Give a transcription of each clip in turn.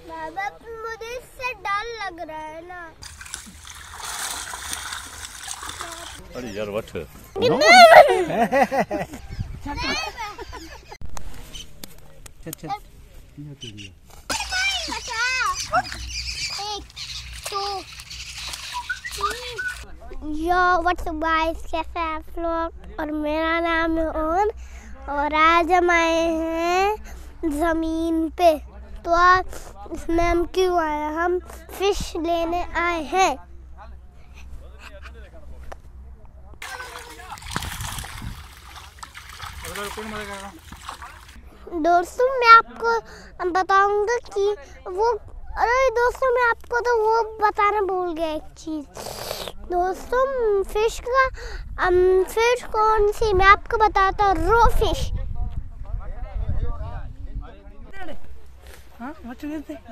बाबा मुझे इससे डर लग रहा है ना। अरे यार what yo what's up guys, कैसे हैं आप लोग। और मेरा नाम है ओन और आज हम आए हैं ज़मीन पे। तो आज इसमें हम क्यों आए हैं? हम फिश लेने आए हैं। दोस्तों मैं आपको बताऊंगा कि वो, अरे दोस्तों मैं आपको तो वो बताना भूल गया एक चीज़। दोस्तों फिश कौन सी मैं आपको बताता हूँ, रो फिश।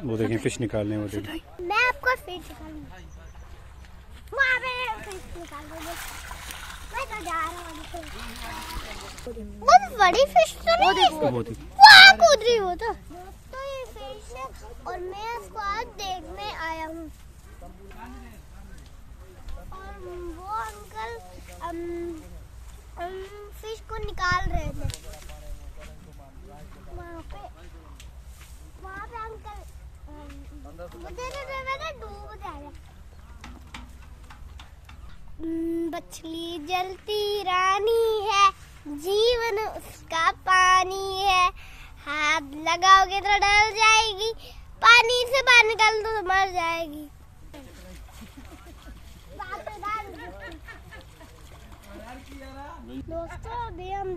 वो देखें फिश निकालने, वो देखें। मैं आपको फिश निकालूंगा, वहाँ पे फिश निकालूंगा। मैं तो जा रहा हूँ। बहुत बड़ी फिश तो नहीं, वहाँ कूद रही हो तो। दोस्तों ये फिश है और मैं इसको आज देखने आया हूँ। और वो अंकल फिश को निकाल रहे थे। वहाँ पे अंकल मुझे डूब जाएगा। मछली जलती रानी है, जीवन उसका पानी है। हाथ लगाओगे तो डर जाएगी, पानी से बाहर निकाल दो तो मर जाएगी। दोस्तों अभी हम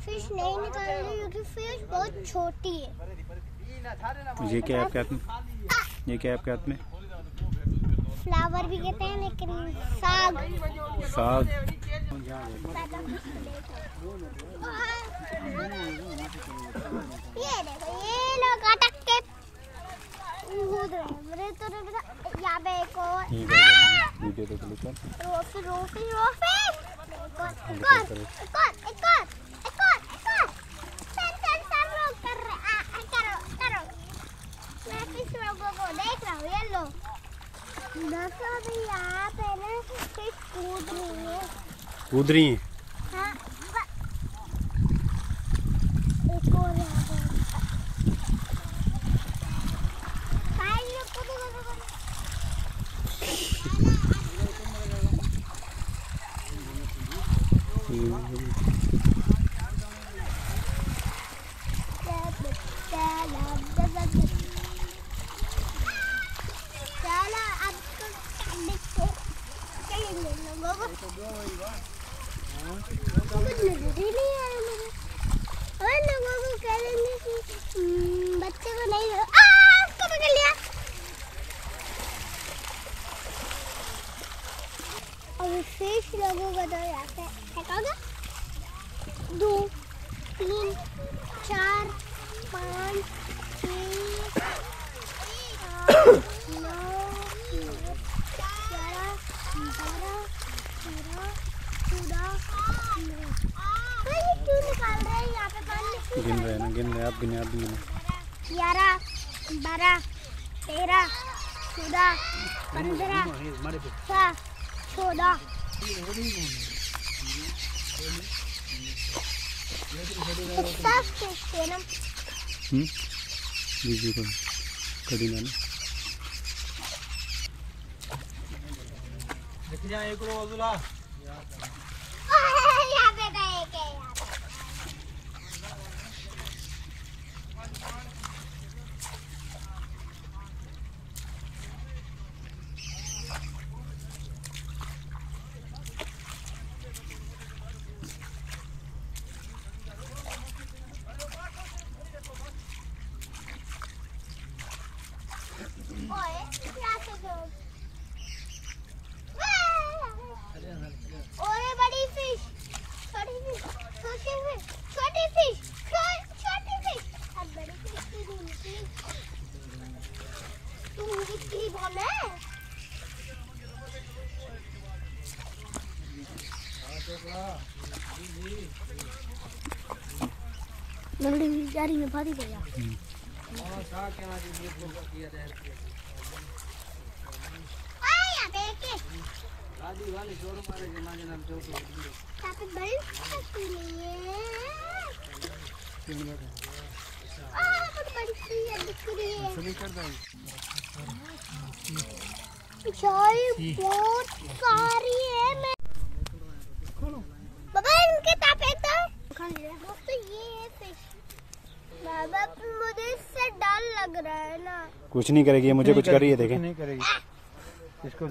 फिश नहीं निकाल रहे क्योंकि फिश बहुत छोटी है। ये क्या है आपके हाथ में? ये क्या है आपके हाथ में? फ्लावर भी कहते हैं, लेकिन साग। साग। ये देखो, ये लोग अटक के कूद रहे हैं। मेरे तो यहाँ पे एक और वीडियो तो क्लिक कर। रोफी लोग कर रहे। करो मैं फिश लोगों को देख रहा हूँ। ये लो दोस्तों अभी यहाँ पे ना फिश कूद रही है। हाँ, एक और लोगों को कह देंगे कि बच्चे को नहीं उसको पकड़ लिया। और फिश लोगों को तो यहाँ पे फेंकोगे 2 3 4 5 6 9 गिन रहे हैं ना, गिन रहे हैं आप, गिने आप भी गिने। 11 12 13 14 15 16 14 जी कड़ी ना देख जा एक रो अजुला यहाँ पे गए के जल्दी जारी में भारी गया। बहुत सारी है। मैं बाबा इनके तापे तो ये है फिश। बाबा मुझे इससे डर लग रहा है ना। कुछ नहीं करेगी, मुझे कुछ कर रही है, देखें। नहीं करेगी। इसको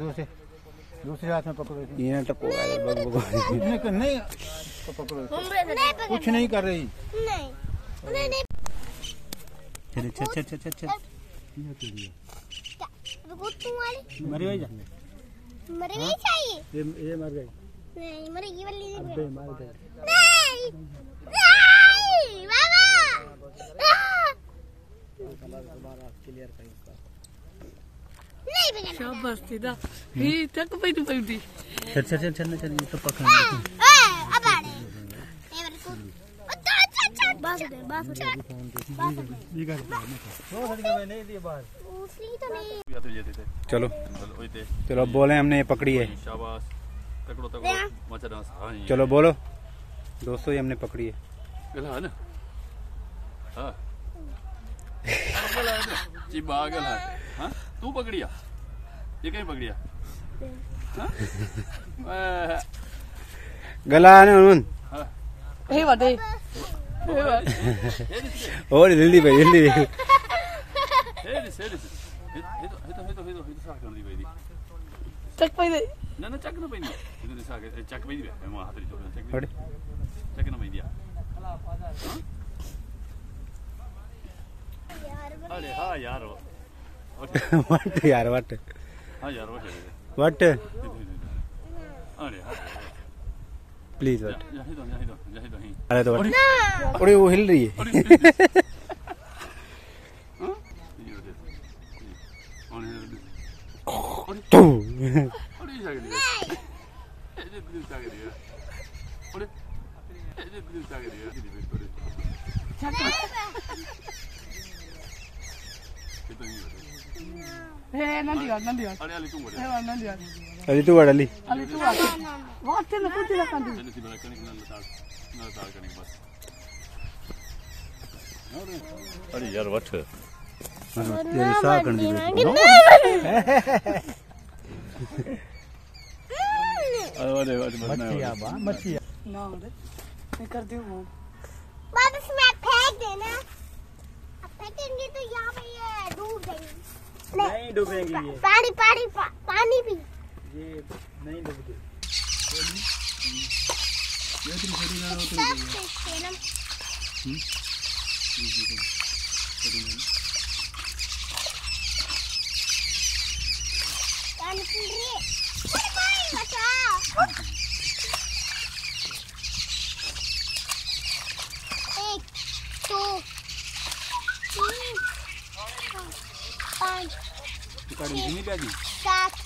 दूसरे हाथ में पकड़ो। ये ना टपो नहीं पकड़ो, कुछ नहीं कर रही। नहीं चल चल चल चल चल मरी गई, मर गई चाहिए। ये मर गई। नहीं मर गई वाली अबे मर गई। नहीं नहीं बाबा क्लियर कर इसका। नहीं बजा शाबाश सीधा ही तक पे तू पड़ी। चल चल चल चल चल, ये तो पकड़। अब आ रहे मेरे को बस ये कर नहीं दिए बाहर। दूसरी तो नहीं। चलो चलो, अब बोले हमने ये पकड़ी है। शाबाश, तकड़ो मचा डांस। हां चलो बोलो दोस्तों, ये हमने पकड़ी है। गला है ना? हां गला है ना? चिबा गला है। हां तू पकड़िया, ये कहीं पकड़िया? हां गला है ना उन। हां हे वादे और जल्दी भाई जल्दी। हे साक करनी पईदी। तक पे ना चक ना पईदी। इधर साक चक पईदी है। मैं हाथ री चोक अरे चक ना पईदी। अरे हां यार वट यार वट। हां यार वट अरे हां प्लीज वट। जाही दो अरे तो वट। अरे वो हिल रही है। हे नंदी यार अली तू वट अली। अली तू बहुत तेल कुछ लगा दी। अरे यार वट ये साक करनी अरे मच्छी ना मैं कर दूं बाबा इसमें फेंक देना। अब फेंकेंगे तो यहाँ पे ये डूब जाएंगे। नहीं डूबेंगी ये। पानी भी ये नहीं डूबती। सब फिश थे ना। क्या निकल रही है? बचाओ। 1 2 3 4 5 6 7